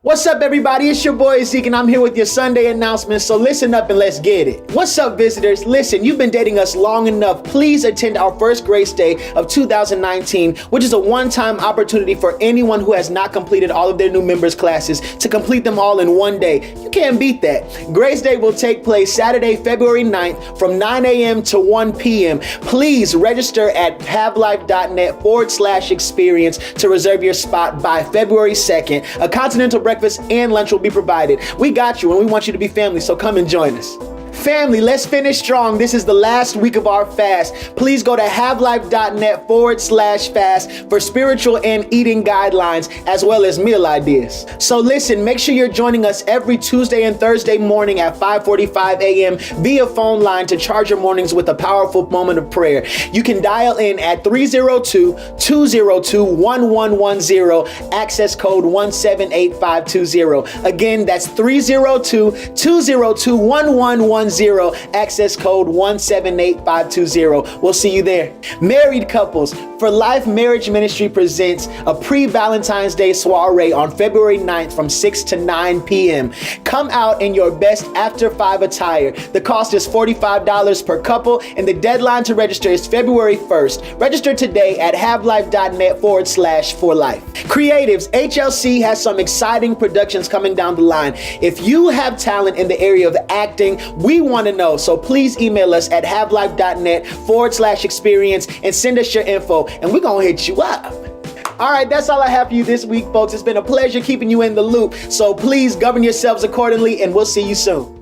What's up, everybody? It's your boy Zeke, and I'm here with your Sunday announcements, so listen up and let's get it. What's up, visitors? Listen, you've been dating us long enough. Please attend our first Grace Day of 2019, which is a one-time opportunity for anyone who has not completed all of their new members classes to complete them all in one day. You can't beat that. Grace Day will take place Saturday, February 9th from 9 a.m. to 1 p.m. Please register at havelife.net/experience to reserve your spot by February 2nd. A continental breakfast and lunch will be provided. We got you and we want you to be family, so come and join us. Family, let's finish strong. This is the last week of our fast. Please go to havelife.net/fast for spiritual and eating guidelines as well as meal ideas. So listen, make sure you're joining us every Tuesday and Thursday morning at 5:45 a.m. via phone line to charge your mornings with a powerful moment of prayer. You can dial in at 302-202-1110, access code 178520. Again, that's 302-202-1110. Access code 178520. We'll see you there. Married couples, For Life Marriage Ministry presents a pre-Valentine's Day soiree on February 9th from 6 to 9 p.m. Come out in your best after 5 attire. The cost is $45 per couple, and the deadline to register is February 1st. Register today at havelife.net/forlife. Creatives, HLC has some exciting productions coming down the line. If you have talent in the area of acting, we want to know. So please email us at havelife.net/experience and send us your info, and we're going to hit you up. All right, that's all I have for you this week, folks. It's been a pleasure keeping you in the loop. So please govern yourselves accordingly, and we'll see you soon.